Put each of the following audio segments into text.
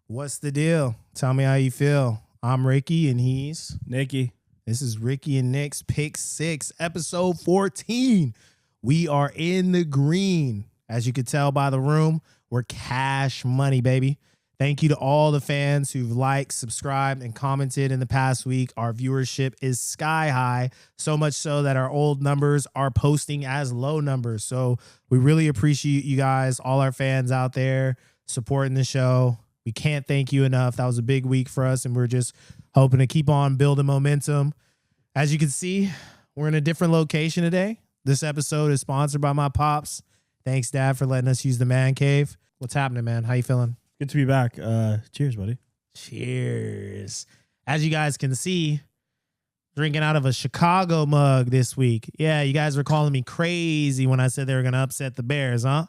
What's the deal? Tell me how you feel. I'm Ricky and he's Nikki. This is Ricky and Nick's Pick 6, episode 14. We are in the green. As you can tell by the room, we're cash money, baby. Thank you to all the fans who've liked, subscribed, and commented in the past week. Our viewership is sky high, so much so that our old numbers are posting as low numbers. So we really appreciate you guys, all our fans out there supporting the show. We can't thank you enough. That was a big week for us, and we're just hoping to keep on building momentum. As you can see, we're in a different location today. This episode is sponsored by my pops. Thanks, Dad, for letting us use the man cave. What's happening, man? How you feeling? Good to be back. Cheers, buddy. Cheers. As you guys can see, drinking out of a Chicago mug this week. Yeah, you guys were calling me crazy when I said they were going to upset the Bears, huh?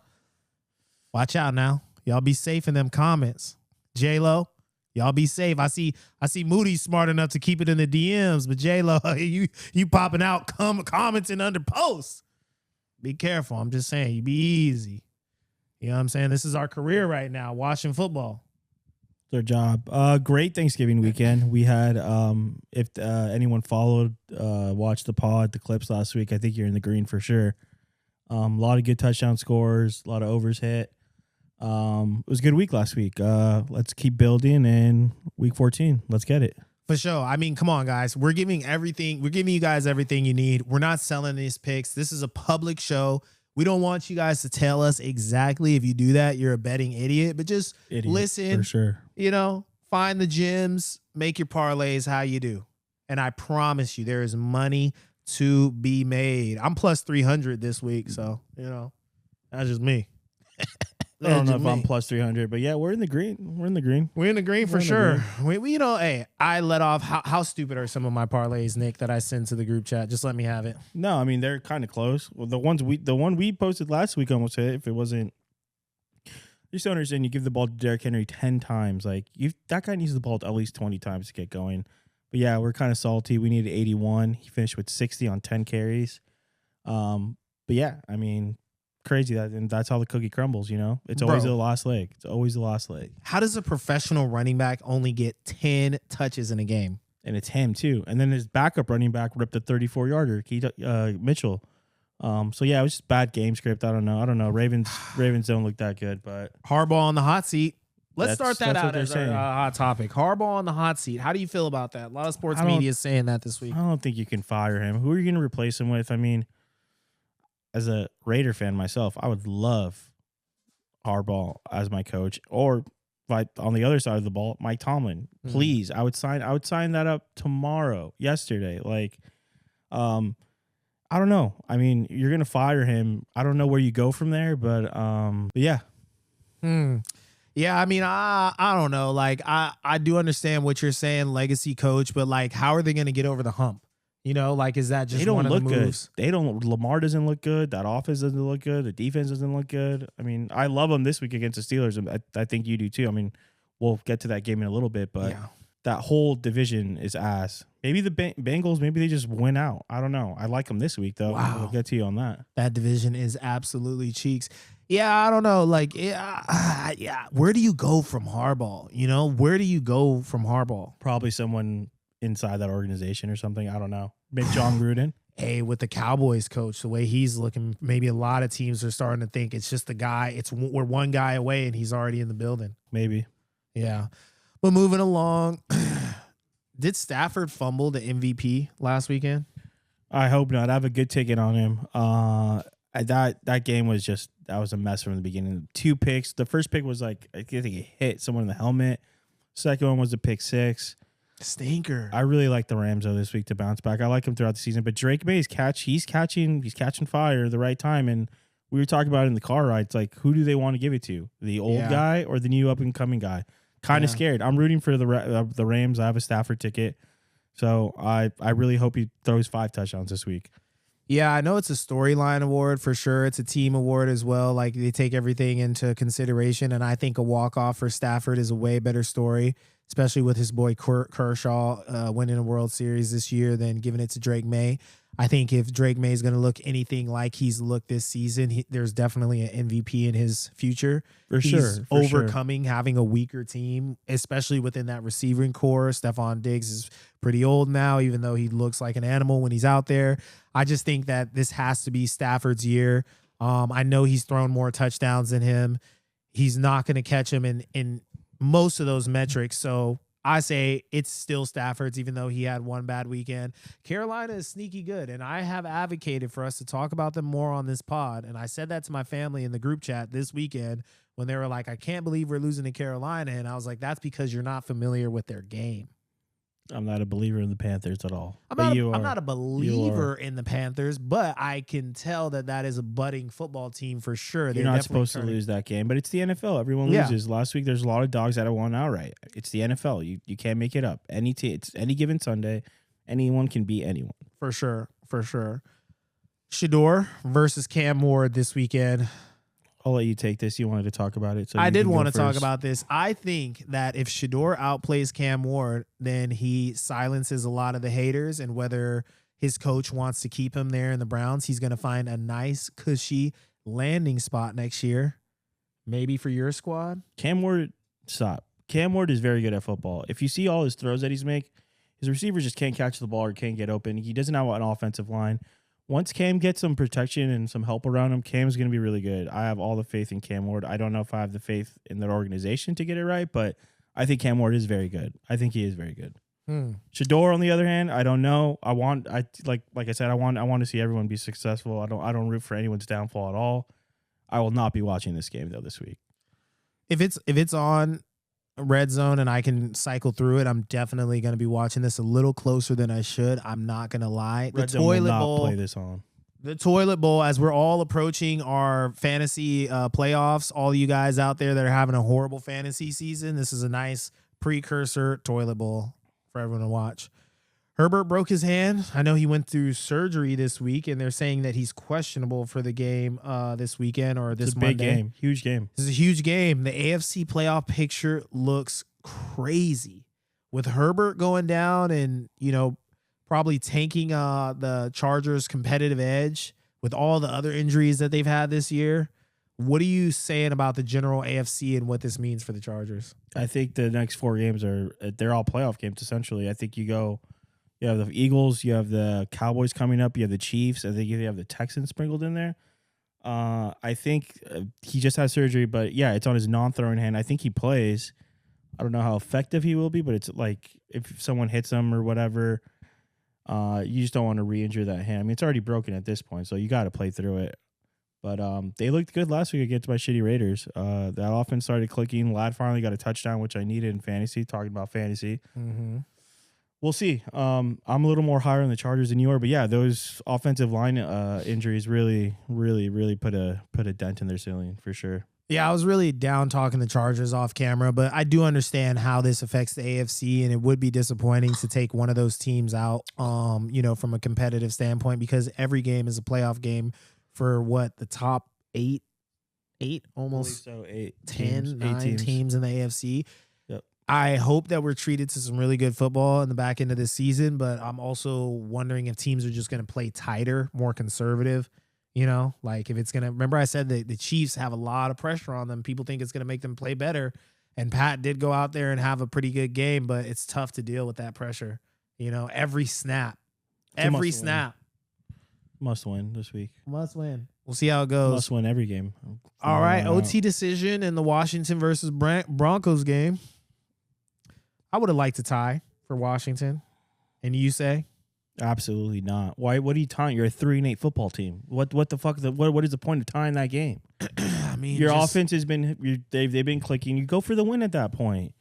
Watch out now. Y'all be safe in them comments. J-Lo, y'all be safe. I see Moody smart enough to keep it in the DMs, but J-Lo, you popping out, commenting under posts. Be careful. I'm just saying, you be easy. You know what I'm saying? This is our career right now, watching football. Their job. Great Thanksgiving weekend. We had, if anyone followed, watched the pod, the clips last week, I think you're in the green for sure. A lot of good touchdown scores, a lot of overs hit. It was a good week last week. Let's keep building, and week 14, let's get it. For sure. I mean, come on, guys. We're giving you guys everything you need. We're not selling these picks. This is a public show. We don't want you guys to tell us exactly. If you do that, you're a betting idiot. But just listen. For sure. You know, find the gems, make your parlays how you do. And I promise you, there is money to be made. I'm plus 300 this week, so, you know, that's just me. I don't know if I'm plus 300, but yeah, we're in the green. We're in the green for sure. We you know, hey, I let off. How stupid are some of my parlays, Nick, that I send to the group chat? Just let me have it. No, I mean, they're kind of close. Well, the one we posted last week almost hit. If it wasn't, you just don't understand. You give the ball to Derrick Henry 10 times. Like, that guy needs the ball at least 20 times to get going. But yeah, we're kind of salty. We needed 81. He finished with 60 on 10 carries. But yeah, I mean, crazy and that's how the cookie crumbles, you know. It's always the last leg. How does a professional running back only get 10 touches in a game? And it's him too. And then his backup running back ripped a 34-yarder, Mitchell. So yeah, it was just bad game script. I don't know. Ravens don't look that good, but Harbaugh on the hot seat. Let's start that out as our hot topic. Harbaugh on the hot seat. How do you feel about that? A lot of sports media is saying that this week. I don't think you can fire him. Who are you going to replace him with? I mean, as a Raider fan myself, I would love Harbaugh as my coach, or like on the other side of the ball, Mike Tomlin. Please, I would sign that up yesterday. Like, I don't know. I mean, you're gonna fire him. I don't know where you go from there, but yeah. Yeah, I mean, I don't know. Like, I do understand what you're saying, legacy coach, but like, how are they gonna get over the hump? You know, like, is that just one of the moves? Lamar doesn't look good. That offense doesn't look good. The defense doesn't look good. I mean, I love them this week against the Steelers. And I think you do too. I mean, we'll get to that game in a little bit, but that whole division is ass. Maybe the Bengals, maybe they just win out. I don't know. I like them this week, though. Wow. We'll get to you on that. That division is absolutely cheeks. Yeah, I don't know. Like, where do you go from Harbaugh? You know, where do you go from Harbaugh? Probably someone inside that organization or something. I don't know. Maybe John Gruden. Hey, with the Cowboys coach, the way he's looking, maybe a lot of teams are starting to think it's just the guy. We're one guy away and he's already in the building. Maybe. Yeah. But moving along, did Stafford fumble the MVP last weekend? I hope not. I have a good ticket on him. That game was that was a mess from the beginning. 2 picks. The first pick was like, I think he hit someone in the helmet. Second one was a pick 6. Stinker. I really like the Rams though this week to bounce back. I like him throughout the season, but Drake May's he's catching fire at the right time. And we were talking about it in the car ride. It's like, who do they want to give it to? The old guy or the new up and coming guy? Kind of scared. I'm rooting for the Rams. I have a Stafford ticket, so I really hope he throws 5 touchdowns this week. Yeah, I know it's a storyline award for sure. It's a team award as well. Like, they take everything into consideration, and I think a walk-off for Stafford is a way better story. especially with his boy Kershaw winning a World Series this year, than giving it to Drake May. I think if Drake May is going to look anything like he's looked this season, there's definitely an MVP in his future. He's overcoming having a weaker team, especially within that receiving core. Stephon Diggs is pretty old now, even though he looks like an animal when he's out there. I just think that this has to be Stafford's year. I know he's thrown more touchdowns than him. He's not going to catch him in most of those metrics. So I say it's still Stafford's, even though he had one bad weekend. Carolina is sneaky good, and I have advocated for us to talk about them more on this pod. And I said that to my family in the group chat this weekend when they were like, I can't believe we're losing to Carolina. And I was like, that's because you're not familiar with their game. I'm not a believer in the Panthers at all. I'm not a believer in the Panthers, but I can tell that is a budding football team for sure. You're not supposed to lose that game, but it's the NFL. Everyone loses. Last week, there's a lot of dogs that have won outright. It's the NFL. You can't make it up. It's any given Sunday. Anyone can beat anyone. For sure. Shedeur versus Cam Ward this weekend. I'll let you take this. You wanted to talk about it. So I did want to talk about this. I think that if Shedeur outplays Cam Ward, then he silences a lot of the haters, and whether his coach wants to keep him there in the Browns, he's going to find a nice, cushy landing spot next year, maybe for your squad. Cam Ward, stop. Cam Ward is very good at football. If you see all his throws that he's make, his receivers just can't catch the ball or can't get open. He doesn't have an offensive line. Once Cam gets some protection and some help around him, Cam's going to be really good. I have all the faith in Cam Ward. I don't know if I have the faith in their organization to get it right, but I think Cam Ward is very good. I think he is very good. Shedeur, on the other hand, I don't know. Like I said, I want to see everyone be successful. I don't root for anyone's downfall at all. I will not be watching this game though this week. If it's on Red Zone and I can cycle through it, I'm definitely going to be watching this a little closer than I should. I'm not going to lie. Red Zone will not play this on. The Toilet Bowl, as we're all approaching our fantasy playoffs, all you guys out there that are having a horrible fantasy season, this is a nice precursor Toilet Bowl for everyone to watch. Herbert broke his hand. I know he went through surgery this week, and they're saying that he's questionable for the game this weekend or this Monday. Big game. Huge game. This is a huge game. The AFC playoff picture looks crazy with Herbert going down and, probably tanking the Chargers' competitive edge with all the other injuries that they've had this year. What are you saying about the general AFC and what this means for the Chargers? I think the next 4 games they're all playoff games, essentially. I think you have the Eagles, you have the Cowboys coming up, you have the Chiefs. I think you have the Texans sprinkled in there. I think he just had surgery, but yeah, it's on his non-throwing hand. I think he plays. I don't know how effective he will be, but it's like if someone hits him or whatever, you just don't want to re-injure that hand. I mean, it's already broken at this point, so you got to play through it. But they looked good last week against my shitty Raiders. That offense started clicking. Ladd finally got a touchdown, which I needed in fantasy, talking about fantasy. Mm-hmm. We'll see. I'm a little more higher on the Chargers than you are, but yeah, those offensive line injuries really put a dent in their ceiling for sure. Yeah, I was really down talking the Chargers off camera, but I do understand how this affects the AFC, and it would be disappointing to take one of those teams out, from a competitive standpoint, because every game is a playoff game for the top eight, almost so 8, 10, 9 teams in the AFC. Yep. I hope that we're treated to some really good football in the back end of this season, but I'm also wondering if teams are just going to play tighter, more conservative. Like if it's going to, remember I said that the Chiefs have a lot of pressure on them. People think it's going to make them play better. And Pat did go out there and have a pretty good game, but it's tough to deal with that pressure. Every snap, Must win this week. Must win. We'll see how it goes. Must win every game. All right. OT decision in the Washington versus Broncos game. I would have liked a tie for Washington. And you say? Absolutely not. Why? What are you tying? You're a 3-8 football team. What the fuck? What is the point of tying that game? I mean, your offense has been they've been clicking. You go for the win at that point.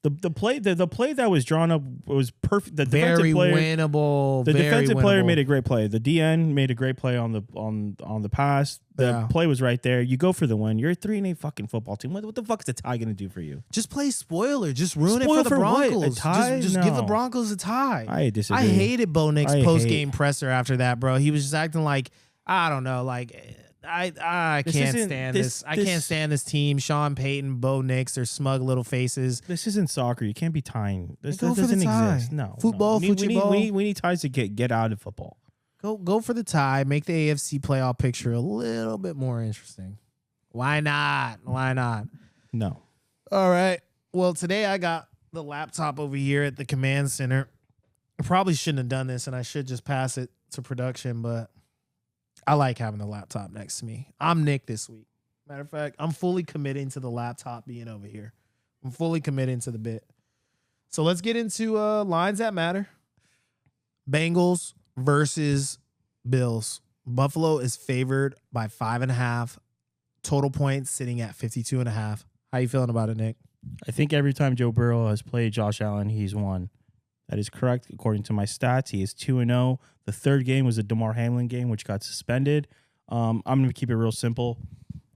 The play that was drawn up was perfect. The very defensive player, winnable. The very defensive winnable. player made a great play. The DN made a great play on the pass. The play was right there. You go for the win. You're a 3-8 fucking football team. What the fuck is the tie gonna do for you? Just play spoiler. Just ruin it for the Broncos. What? A tie? Just give the Broncos a tie. I disagree. I hated Bo Nick's post game presser after that, bro. He was just acting like I don't know, like I can't stand this. I can't stand this team. Sean Payton, Bo Nix, their smug little faces. This isn't soccer. You can't be tying. This Go for doesn't the tie. exist. No. Football, We need ties to get out of football. Go for the tie. Make the AFC playoff picture a little bit more interesting. Why not? Why not? No. All right. Well, today I got the laptop over here at the command center. I probably shouldn't have done this, and I should just pass it to production, but I like having the laptop next to me. I'm Nick this week. Matter of fact, I'm fully committing to the laptop being over here. I'm fully committing to the bit. So let's get into lines that matter. Bengals versus Bills. Buffalo is favored by 5.5. Total points sitting at 52.5. How you feeling about it, Nick? I think every time Joe Burrow has played Josh Allen, he's won. That is correct. According to my stats, he is 2-0. The third game was a DeMar Hamlin game, which got suspended. I'm going to keep it real simple.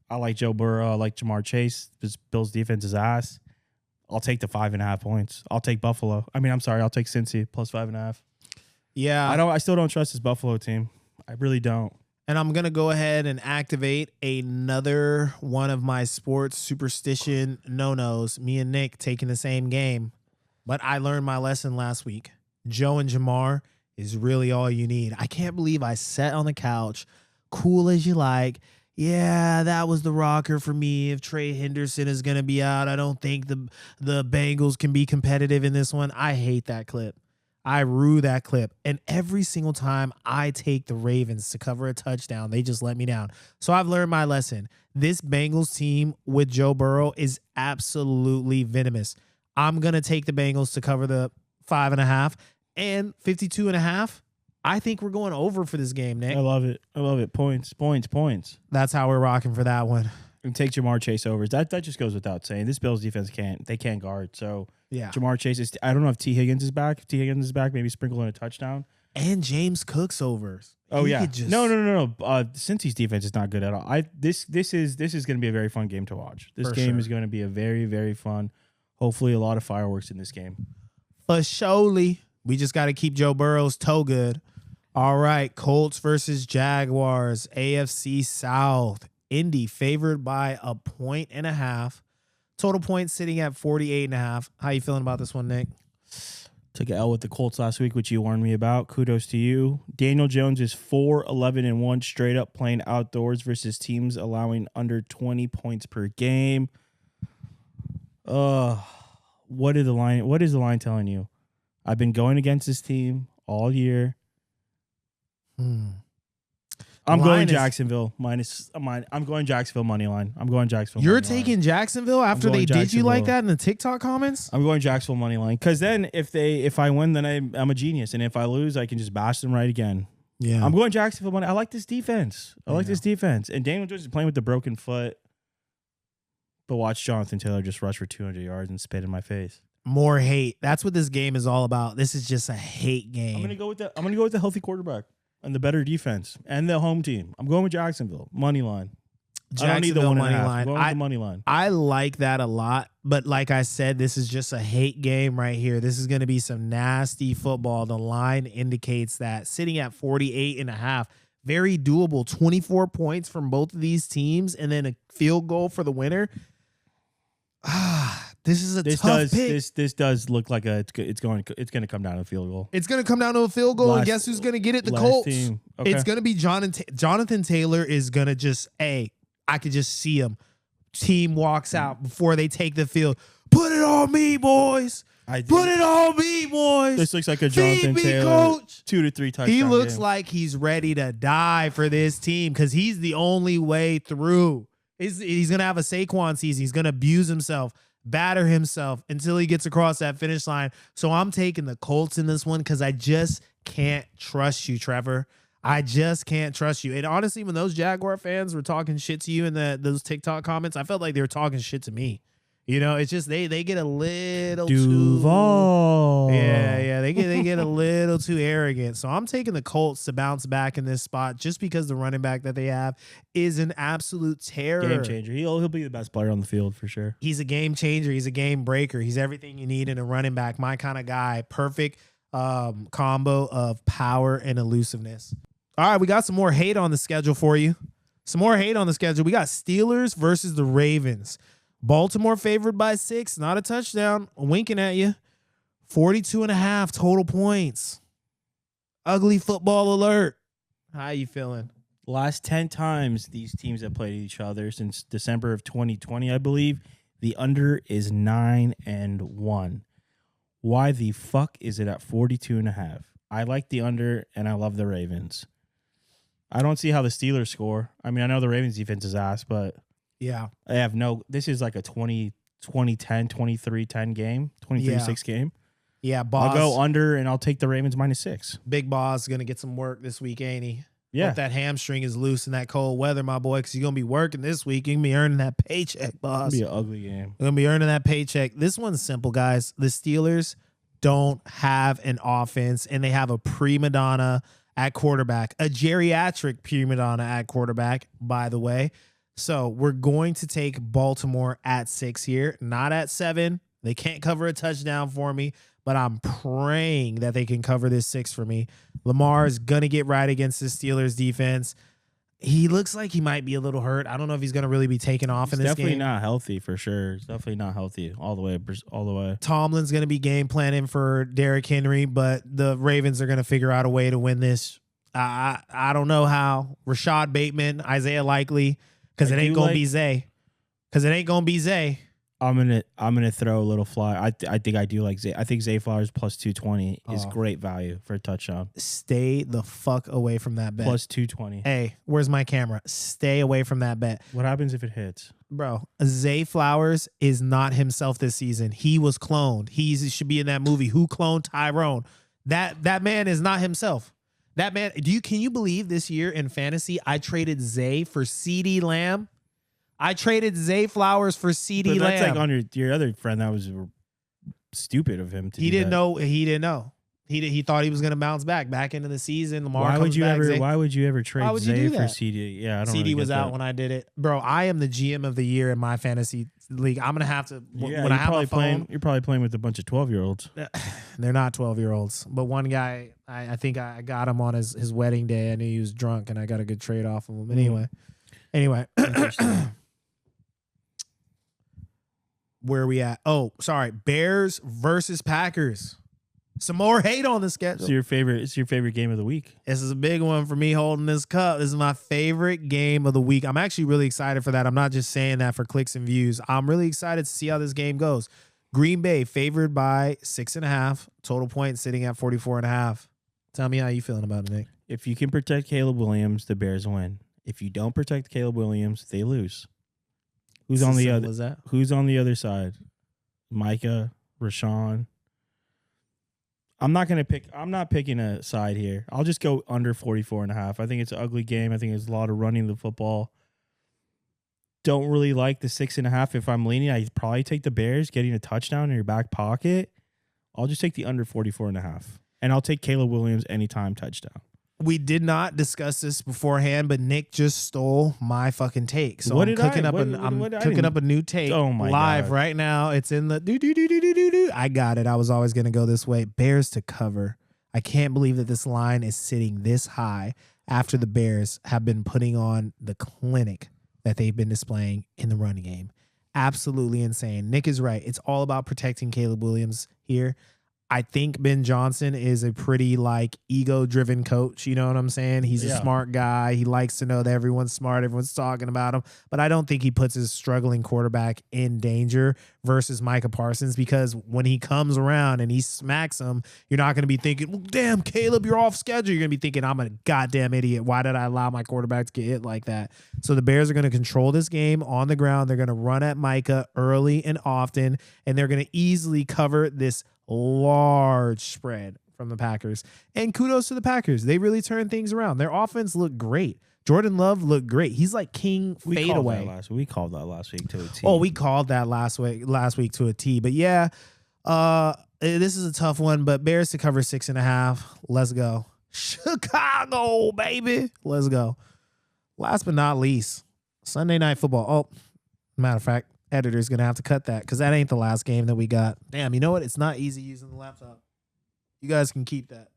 I like Joe Burrow. I like Jamar Chase. This Bills defense is ass. I'll take the 5.5 points. I'll take Buffalo. I'll take Cincy plus 5.5. Yeah. I still don't trust this Buffalo team. I really don't. And I'm going to go ahead and activate another one of my sports superstition no-nos. Me and Nick taking the same game. But I learned my lesson last week. Joe and Jamar is really all you need. I can't believe I sat on the couch, cool as you like. Yeah, that was the rocker for me. If Trey Henderson is going to be out, I don't think the Bengals can be competitive in this one. I hate that clip. I rue that clip. And every single time I take the Ravens to cover a touchdown, they just let me down. So I've learned my lesson. This Bengals team with Joe Burrow is absolutely venomous. I'm going to take the Bengals to cover the 5.5 and 52.5. I think we're going over for this game, Nick. I love it. Points. That's how we're rocking for that one. And take Jamar Chase over. That just goes without saying. This Bills defense can't guard. So yeah, Jamar Chase is. I don't know if T Higgins is back. If T Higgins is back, maybe sprinkle in a touchdown. And James Cook's overs. Oh yeah. No. Cincy's defense is not good at all. This is going to be a very fun game to watch. This game is going to be a very, very fun. Hopefully, a lot of fireworks in this game. For surely, we just got to keep Joe Burrow's toe good. All right, Colts versus Jaguars, AFC South. Indy favored by 1.5. Total points sitting at 48.5. How you feeling about this one, Nick? Took an L with the Colts last week, which you warned me about. Kudos to you. Daniel Jones is 4-11-1 straight up playing outdoors versus teams allowing under 20 points per game. What is the line telling you? I've been going against this team all year. I'm going Jacksonville I'm going Jacksonville money line. I'm going Jacksonville. You're taking Jacksonville after they did you like that in the TikTok comments? I'm going Jacksonville money line because then if I win, then I'm a genius, and if I lose, I can just bash them right again. Yeah, I'm going Jacksonville money. I like this defense. And Daniel Jones is playing with the broken foot. But watch Jonathan Taylor just rush for 200 yards and spit in my face. More hate. That's what this game is all about. This is just a hate game. I'm gonna go with the healthy quarterback and the better defense and the home team. I'm going with Jacksonville money line. I don't need the 1.5. I'm going with the money line. I like that a lot, but like I said, this is just a hate game right here. This is going to be some nasty football. The line indicates that sitting at 48.5. Very doable. 24 points from both of these teams, and then a field goal for the winner. This is a tough pick. This does look like it's going to come down to a field goal. It's going to come down to a field goal, and guess who's going to get it? The Colts. Okay. It's going to be Jonathan Taylor is going to just, I could just see him. Team walks out before they take the field. Put it on me, boys. Put it on me, boys. This looks like a Jonathan Taylor coach. 2 to 3 touchdown He looks game. like he's ready to die for this team because he's the only way through. He's going to have a Saquon season. He's going to abuse himself, batter himself until he gets across that finish line. So I'm taking the Colts in this one because I just can't trust you, Trevor. I just can't trust you. And honestly, when those Jaguar fans were talking shit to you in those TikTok comments, I felt like they were talking shit to me. You know, it's just they get a little Duval. They get a little too arrogant. So I'm taking the Colts to bounce back in this spot just because the running back that they have is an absolute terror. Game changer. He'll be the best player on the field for sure. He's a game changer. He's a game breaker. He's everything you need in a running back. My kind of guy. Perfect combo of power and elusiveness. All right, we got some more hate on the schedule for you. Some more hate on the schedule. We got Steelers versus the Ravens. Baltimore favored by 6, not a touchdown. Winking at you. 42.5 total points. Ugly football alert. How you feeling? Last 10 times these teams have played each other since December of 2020, I believe, the under is 9-1. Why the fuck is it at 42.5? I like the under, and I love the Ravens. I don't see how the Steelers score. I mean, I know the Ravens defense is ass, but yeah, I have no. This is like a 20-10, 23-10 game, 23-6 game. Yeah, Boss. I'll go under, and I'll take the Ravens -6. Big Boss going to get some work this week, ain't he? Yeah. Hope that hamstring is loose in that cold weather, my boy, because you're going to be working this week. You're going to be earning that paycheck, Boss. It's going to be an ugly game. You're going to be earning that paycheck. This one's simple, guys. The Steelers don't have an offense, and they have a prima donna at quarterback, a geriatric prima donna at quarterback, by the way. So we're going to take Baltimore at 6 here, not at 7. They can't cover a touchdown for me, but I'm praying that they can cover this 6 for me. Lamar is going to get right against the Steelers defense. He looks like he might be a little hurt. I don't know if he's going to really be taken off in this game. Definitely not healthy for sure. He's definitely not healthy all the way. Tomlin's going to be game planning for Derrick Henry, but the Ravens are going to figure out a way to win this. I don't know how. Rashad Bateman, Isaiah Likely, because it ain't going to be Zay. Because it ain't going to be Zay. I'm gonna throw a little fly. I think I do like Zay. I think Zay Flowers plus 220 is great value for a touchdown. Stay the fuck away from that bet. Plus 220. Hey, where's my camera? Stay away from that bet. What happens if it hits? Bro, Zay Flowers is not himself this season. He was cloned. He should be in that movie. Who cloned Tyrone? That man is not himself. That man. Can you believe this year in fantasy I traded Zay for CeeDee Lamb? I traded Zay Flowers for CeeDee Lamb. That's like on your other friend. That was stupid of him to He do didn't that. know. He didn't know. He thought he was going to bounce back into the season. Lamar Why would you ever Why trade would you Zay do for that? CD? Yeah, I don't. CD really was get out that. when I did it, bro. I am the GM of the year in my fantasy league. I'm gonna have to Yeah, when I have a phone. You're probably playing with a bunch of 12-year-olds. They're not 12-year-olds, but one guy, I think I got him on his wedding day. I knew he was drunk, and I got a good trade off of him. Anyway. Where are we at? Oh, sorry. Bears versus Packers. Some more hate on the schedule. It's your favorite game of the week. This is a big one for me holding this cup. This is my favorite game of the week. I'm actually really excited for that. I'm not just saying that for clicks and views. I'm really excited to see how this game goes. Green Bay favored by 6.5. Total points sitting at 44.5. Tell me how you feeling about it, Nick. If you can protect Caleb Williams, the Bears win. If you don't protect Caleb Williams, they lose. Who's on the other side? Micah, Rashawn. I'm not picking a side here. I'll just go under 44.5. I think it's an ugly game. I think it's a lot of running the football. Don't really like the 6.5. If I'm leaning, I'd probably take the Bears getting a touchdown in your back pocket. I'll just take the under 44.5. And I'll take Caleb Williams anytime touchdown. We did not discuss this beforehand, but Nick just stole my fucking take. So I'm cooking up a new take live right now. It's in the do. I got it. I was always going to go this way. Bears to cover. I can't believe that this line is sitting this high after the Bears have been putting on the clinic that they've been displaying in the running game. Absolutely insane. Nick is right. It's all about protecting Caleb Williams here. I think Ben Johnson is a pretty ego-driven coach. You know what I'm saying? He's a smart guy. He likes to know that everyone's smart. Everyone's talking about him. But I don't think he puts his struggling quarterback in danger versus Micah Parsons, because when he comes around and he smacks him, you're not going to be thinking, well, damn, Caleb, you're off schedule. You're going to be thinking, I'm a goddamn idiot. Why did I allow my quarterback to get hit like that? So the Bears are going to control this game on the ground. They're going to run at Micah early and often, and they're going to easily cover this large spread from the Packers. And kudos to the Packers. They really turned things around. Their offense looked great. Jordan Love looked great. He's like king fadeaway. We called that last week to a T. Oh, we called that last week to a T. But yeah, this is a tough one, but Bears to cover 6.5. Let's go. Chicago, baby. Let's go. Last but not least, Sunday Night Football. Oh, matter of fact, editor's going to have to cut that because that ain't the last game that we got. Damn, you know what? It's not easy using the laptop. You guys can keep that.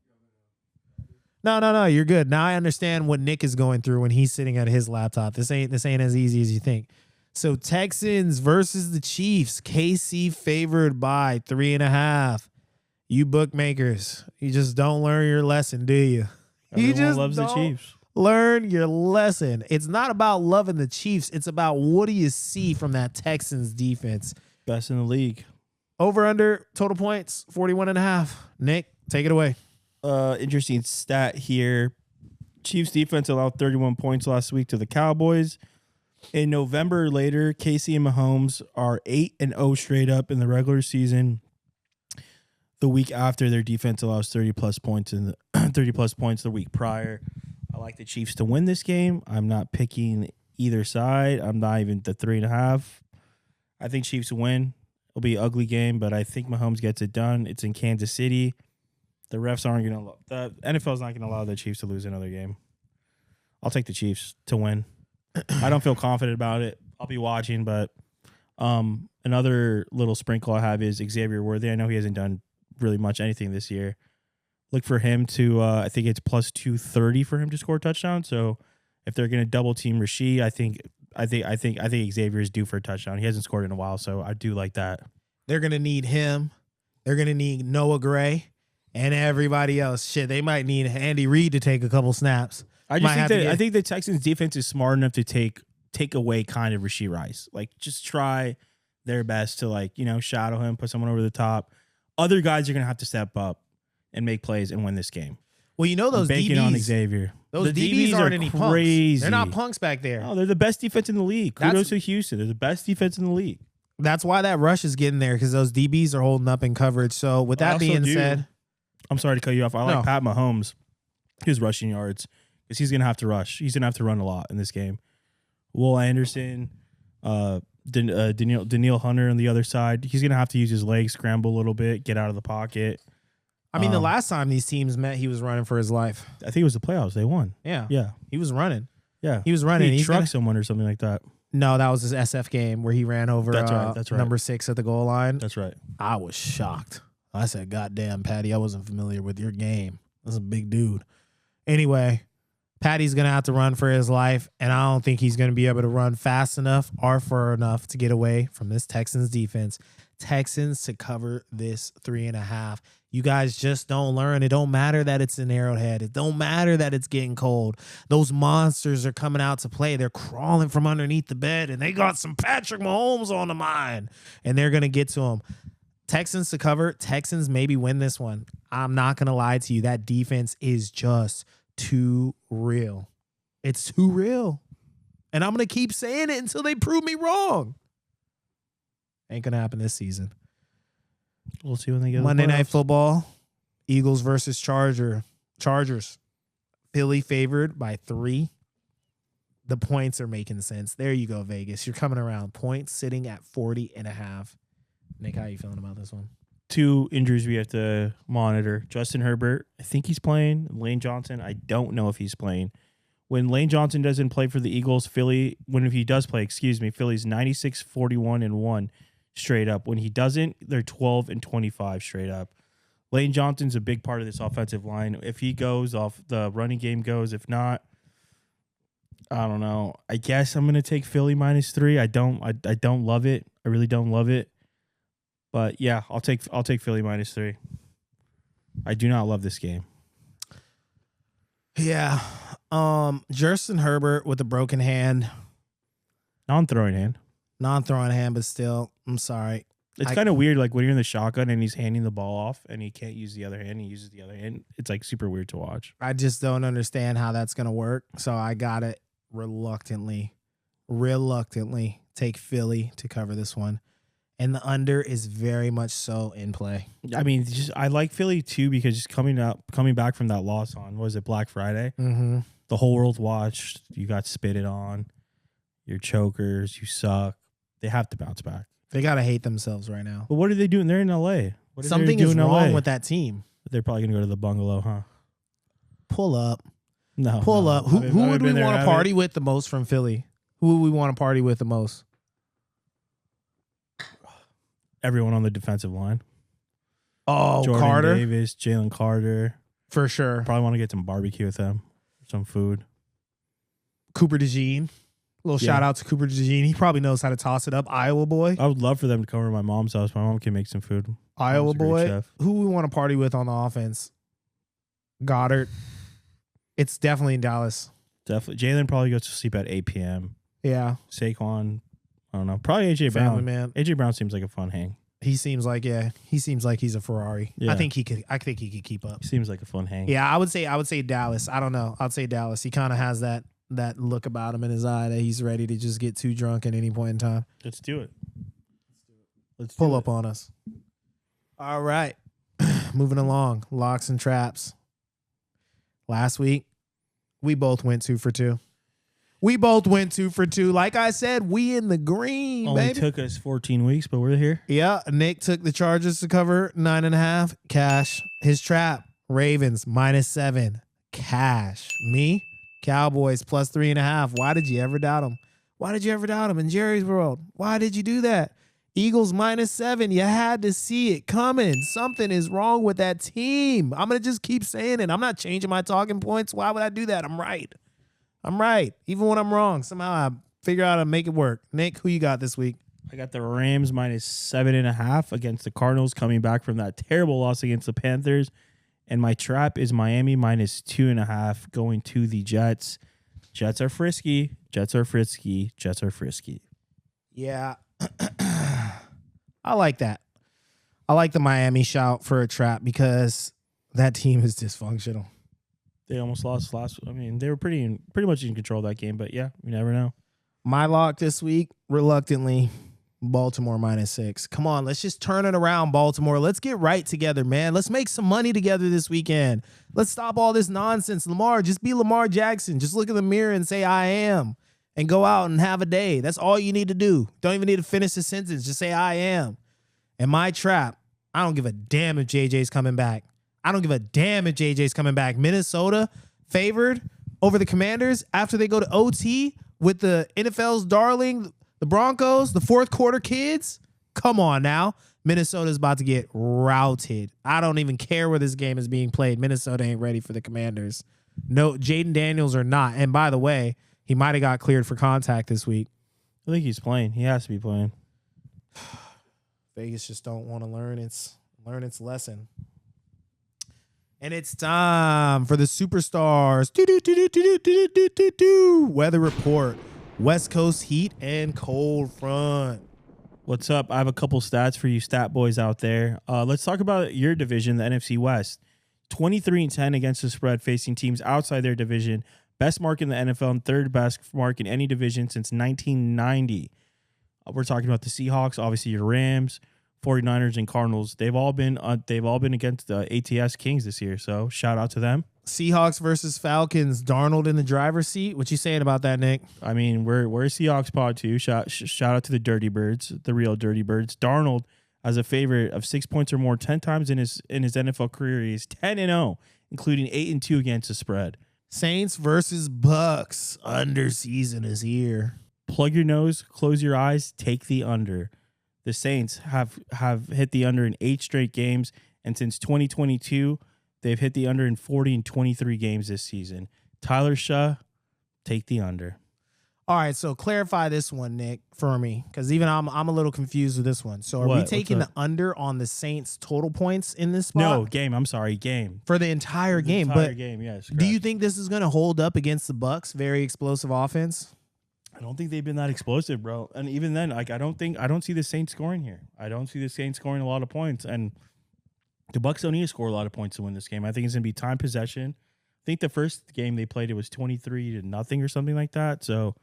No. You're good. Now I understand what Nick is going through when he's sitting at his laptop. This ain't as easy as you think. So Texans versus the Chiefs. KC favored by 3.5. You bookmakers, you just don't learn your lesson, do you? Everyone just loves the Chiefs. Learn your lesson. It's not about loving the Chiefs. It's about what do you see from that Texans defense. Best in the league. Over under total points, 41.5. Nick, take it away. Interesting stat here. Chiefs defense allowed 31 points last week to the Cowboys. In November later, KC and Mahomes are 8-0 straight up in the regular season. The week after, their defense allows 30 plus points in the 30 plus points the week prior. I like the Chiefs to win this game. I'm not picking either side. I'm not even the 3.5. I think Chiefs win. It'll be an ugly game, but I think Mahomes gets it done. It's in Kansas City. The refs aren't going to. The NFL's not going to allow the Chiefs to lose another game. I'll take the Chiefs to win. I don't feel confident about it. I'll be watching, but another little sprinkle I have is Xavier Worthy. I know he hasn't done really much anything this year. Look for him to. I think it's plus 230 for him to score a touchdown. So if they're going to double team Rasheed, I think Xavier is due for a touchdown. He hasn't scored in a while, so I do like that. They're going to need him. They're going to need Noah Gray and everybody else. Shit, they might need Andy Reid to take a couple snaps. I think the Texans defense is smart enough to take away kind of Rashee Rice. Like, just try their best to shadow him, put someone over the top. Other guys are going to have to step up and make plays and win this game. Well, those banking DBs on Xavier. Those the DBs aren't any crazy. punks. They're not punks back there. No, they're the best defense in the league. Kudos to Houston. They're the best defense in the league. That's why that rush is getting there, because those DBs are holding up in coverage. So with that being said, I'm sorry to cut you off. I like Pat Mahomes, his rushing yards, because he's going to have to rush. He's going to have to run a lot in this game. Will Anderson, Daniil Hunter on the other side, he's going to have to use his legs, scramble a little bit, get out of the pocket. I mean, the last time these teams met, he was running for his life. I think it was the playoffs. They won. Yeah. Yeah. He was running. Yeah. He was running. He trucked someone or something like that. No, that was his SF game where he ran over That's right. number 6 at the goal line. That's right. I was shocked. I said, God damn, Patty, I wasn't familiar with your game. That's a big dude. Anyway, Patty's going to have to run for his life, and I don't think he's going to be able to run fast enough or far enough to get away from this Texans defense. Texans to cover this 3.5. You guys just don't learn. It don't matter that it's an Arrowhead. It don't matter that it's getting cold. Those monsters are coming out to play. They're crawling from underneath the bed, and they got some Patrick Mahomes on the mind, and they're going to get to him. Texans to cover. Texans maybe win this one. I'm not going to lie to you. That defense is just too real. It's too real. And I'm going to keep saying it until they prove me wrong. Ain't going to happen this season. We'll see when they get Monday Night Football. Eagles versus Chargers. Philly favored by 3. The points are making sense. There you go, Vegas. You're coming around. Points sitting at 40.5. Nick, how are you feeling about this one? 2 injuries we have to monitor. Justin Herbert, I think he's playing. Lane Johnson, I don't know if he's playing. When Lane Johnson doesn't play for the Eagles, Philly's 96-41-1 straight up. When he doesn't, they're 12-25 straight up. Lane Johnson's a big part of this offensive line. If he goes off, the running game goes. If not, I don't know. I guess I'm gonna take Philly -3. I don't love it. I really don't love it. But yeah, I'll take Philly -3. I do not love this game. Yeah. Justin Herbert with a broken hand. Non-throwing hand, but still, I'm sorry. It's kind of weird, like when you're in the shotgun and he's handing the ball off and he can't use the other hand, he uses the other hand. It's like super weird to watch. I just don't understand how that's going to work. So I got it reluctantly take Philly to cover this one. And the under is very much so in play. I mean, I like Philly too because just coming back from that loss on, what was it, Black Friday? Mm-hmm. The whole world watched. You got spitted on. You're chokers. You suck. They have to bounce back. They got to hate themselves right now. But what are they doing? They're in LA. Something is wrong with that team. They're probably going to go to the bungalow, huh? Pull up. No. Pull up. Who would we want to party with the most from Philly? Who would we want to party with the most? Everyone on the defensive line. Oh, Jordan Carter. Davis, Jalen Carter. For sure. Probably want to get some barbecue with them, some food. Cooper DeJean. Little shout out to Cooper DeJean. He probably knows how to toss it up. Iowa boy. I would love for them to come over to my mom's house. My mom can make some food. Iowa boy. Who we want to party with on the offense? Goddard. It's definitely in Dallas. Definitely. Jalen probably goes to sleep at 8 p.m. Yeah. Saquon, I don't know. Probably AJ Brown. Man. AJ Brown seems like a fun hang. He seems like he's a Ferrari. Yeah. I think he could keep up. He seems like a fun hang. Yeah, I would say Dallas. I don't know. I'd say Dallas. He kind of has that look about him in his eye that he's ready to just get too drunk at any point in time. Let's do it. Let's pull up on us. All right. Moving along. Locks and traps. Last week, we both went 2 for 2. Like I said, we in the green, Only baby. took us 14 weeks, but we're here. Yeah, Nick took the Chargers to cover 9.5. Cash. His trap. Ravens -7. Cash. Me. Cowboys +3.5. Why did you ever doubt them? In Jerry's world? Why did you do that? Eagles -7. You had to see it coming. Something is wrong with that team. I'm going to just keep saying it. I'm not changing my talking points. Why would I do that? I'm right. Even when I'm wrong, somehow I figure out how to make it work. Nick, who you got this week? I got the Rams -7.5 against the Cardinals, coming back from that terrible loss against the Panthers. And my trap is Miami -2.5 going to the Jets. Jets are frisky. Yeah. I like that. I like the Miami shout for a trap because that team is dysfunctional. They almost lost last. I mean, they were pretty much in control of that game, but yeah, you never know. My lock this week, reluctantly, Baltimore -6. Come on, let's just turn it around, Baltimore. Let's get right together, man. Let's make some money together this weekend. Let's stop all this nonsense. Lamar, just be Lamar Jackson. Just look in the mirror and say, I am. And go out and have a day. That's all you need to do. Don't even need to finish the sentence. Just say, I am. And my trap, I don't give a damn if JJ's coming back. Minnesota favored over the Commanders after they go to OT with the NFL's darling, the Broncos, the fourth quarter kids. Come on now. Minnesota's about to get routed. I don't even care where this game is being played. Minnesota ain't ready for the Commanders. No, Jaden Daniels are not. And by the way, he might have got cleared for contact this week. I think he's playing. He has to be playing. Vegas just don't want to learn its lesson. And it's time for the superstars. Weather report. West Coast heat and cold front. What's up? I have a couple stats for you stat boys out there. Let's talk about your division, the NFC West. 23-10 against the spread, facing teams outside their division. Best mark in the NFL and third best mark in any division since 1990. We're talking about the Seahawks, obviously your Rams, 49ers, and Cardinals. They've all been against the ATS Kings this year, so shout out to them. Seahawks versus Falcons. Darnold in the driver's seat. What you saying about that, Nick? I mean, we're a Seahawks pod too. Shout out to the Dirty Birds, the real Dirty Birds. Darnold as a favorite of 6 points or more 10 times in his NFL career. He's 10-0, including 8-2 against the spread. Saints versus Bucs. Under season is here. Plug your nose, close your eyes, take the under. The Saints have hit the under in 8 straight games, and since 2022, they've hit the under in 40 and 23 games this season. Tyler Shaw, take the under. All right, so clarify this one, Nick, for me, because even I'm a little confused with this one. So are we taking the under on the Saints total points in this spot? No, game. I'm sorry, game. For the entire game. Game, yes. Do you think this is going to hold up against the Bucs? Very explosive offense? I don't think they've been that explosive, bro. And even then, like I don't see the Saints scoring here. I don't see the Saints scoring a lot of points. And the Bucs don't need to score a lot of points to win this game. I think it's going to be time possession. I think the first game they played, it was 23-0 or something like that. So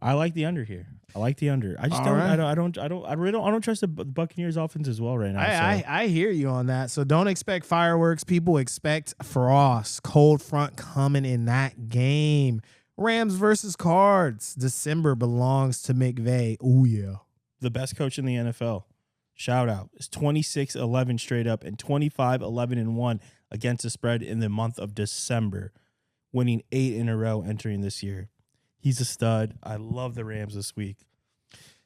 I like the under here. I like the under. I just don't. Right. I don't trust the Buccaneers offense as well right now. I hear you on that. So don't expect fireworks. People expect frost, cold front coming in that game. Rams versus Cards. December belongs to McVay. Oh yeah, the best coach in the NFL. Shout out. It's 26-11 straight up and 25-11-1 against the spread in the month of December, winning 8 in a row entering this year. He's a stud. I love the Rams this week.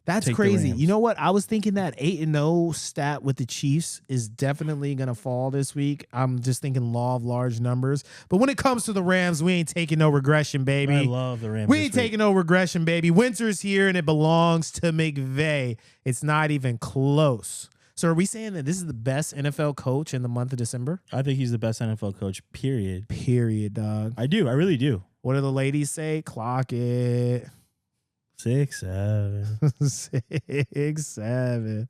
That's take the crazy. Rams. You know what? I was thinking that 8-0 stat with the Chiefs is definitely going to fall this week. I'm just thinking law of large numbers. But when it comes to the Rams, we ain't taking no regression, baby. I love the Rams. We ain't taking no regression, baby. Winter's here, and it belongs to McVay. It's not even close. So are we saying that this is the best NFL coach in the month of December? I think he's the best NFL coach, period. Period, dog. I do. I really do. What do the ladies say? Clock it. 6, 7. 6, 7.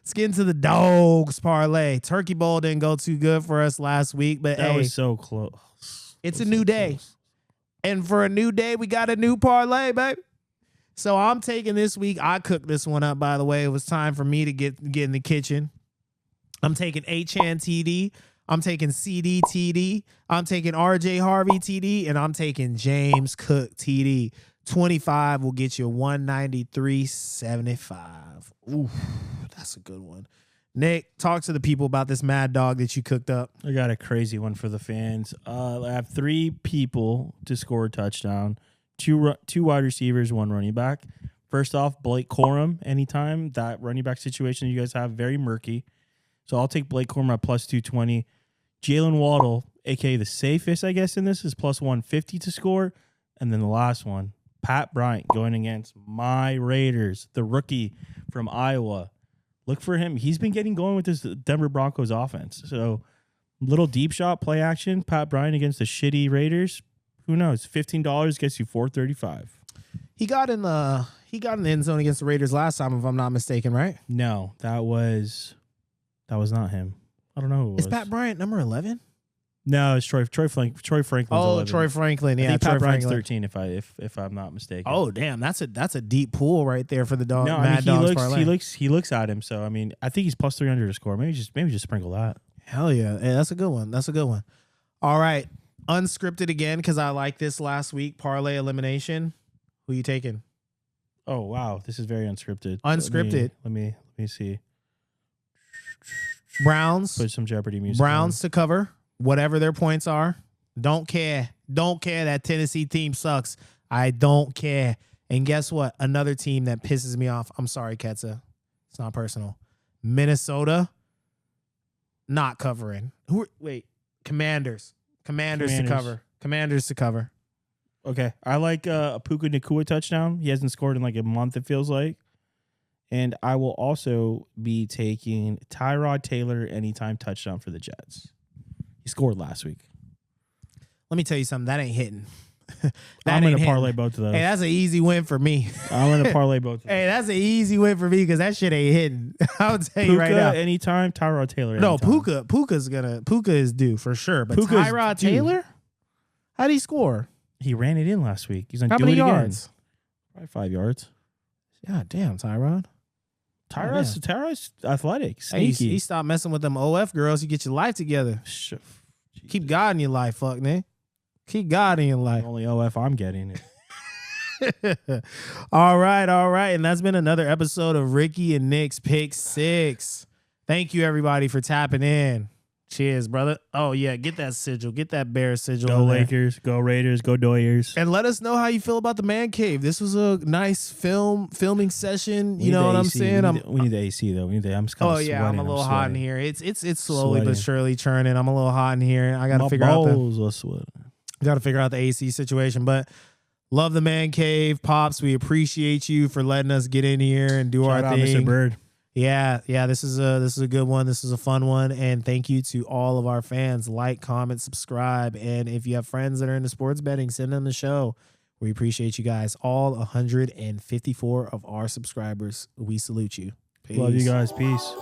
Let's get into the dogs parlay. Turkey Bowl didn't go too good for us last week, but That hey, was so close. it's a new day. And for a new day, we got a new parlay, baby. So I'm taking this week. I cooked this one up, by the way. It was time for me to get in the kitchen. I'm taking Achan TD. I'm taking CD TD. I'm taking RJ Harvey TD. And I'm taking James Cook TD. 25 will get you 193.75. Ooh, that's a good one. Nick, talk to the people about this mad dog that you cooked up. I got a crazy one for the fans. I have 3 people to score a touchdown, 2 wide receivers, 1 running back. First off, Blake Corum. Anytime that running back situation you guys have, very murky. So I'll take Blake Corum at plus 220. Jalen Waddle, a.k.a. the safest, I guess, in this, is plus 150 to score. And then the last one, Pat Bryant going against my Raiders, the rookie from Iowa. Look for him. He's been getting going with this Denver Broncos offense. So little deep shot play action. Pat Bryant against the shitty Raiders. Who knows? $15 gets you $4.35. He got in the end zone against the Raiders last time, if I'm not mistaken, right? No, that was not him. I don't know who it was. Is Pat Bryant number 11? No, it's Troy Franklin. Oh, 11. Troy Franklin. Yeah, I think Troy Pat Bryant's Franklin. 13 if I'm not mistaken. Oh, damn, that's a deep pool right there for the dog. No, Mad Dogs parlay. he looks at him. So I mean, I think he's plus 300 to score. Maybe just sprinkle that. Hell yeah. Hey, that's a good one. That's a good one. All right. Unscripted again, because I like this last week. Parlay elimination. Who you taking? Oh wow, this is very unscripted. Unscripted. Let me see. Browns. Put some Jeopardy music. Browns to cover whatever their points are. Don't care. Don't care that Tennessee team sucks. I don't care. And guess what? Another team that pisses me off. I'm sorry, Ketsa. It's not personal. Minnesota not covering. Commanders. Commanders to cover. Commanders to cover. Okay. I like a Puka Nacua touchdown. He hasn't scored in like a month, it feels like. And I will also be taking Tyrod Taylor anytime touchdown for the Jets. He scored last week. Let me tell you something. That ain't hitting. I'm going to parlay both of those. Hey, that's an easy win for me. I'm going to parlay both of those. Hey, that's an easy win for me because that shit ain't hitting. I'll tell you Puka right now. anytime, Tyrod Taylor No, anytime. Puka is due for sure. But Puka's Tyrod due. Taylor? How'd he score? He ran it in last week. He's going How to do many it yards? again. Probably 5 yards. God damn, Tyrod. Tyrod's athletic. Hey, Sneaky. he stopped messing with them OF girls. You get your life together. Keep God in your life, fuck, man. Keep God in your life. The only OF I'm getting it. All right. And that's been another episode of Ricky and Nick's Pick 6. Thank you, everybody, for tapping in. Cheers, brother. Oh, yeah. Get that sigil. Get that bear sigil. Go Lakers. Go Raiders. Go Doyers. And let us know how you feel about the man cave. This was a nice filming session. You know what I'm saying? We need the AC though. I'm just kind of sweating. I'm a little hot in here. It's slowly Sweating. but surely churning. I'm a little hot in here. I got to figure out the AC situation. But love the man cave, Pops. We appreciate you for letting us get in here and do Shout our out thing. Mr. Bird. Yeah. This is a good one. This is a fun one. And thank you to all of our fans. Like, comment, subscribe. And if you have friends that are into sports betting, send them the show. We appreciate you guys. All 154 of our subscribers. We salute you. Peace. Love you guys. Peace.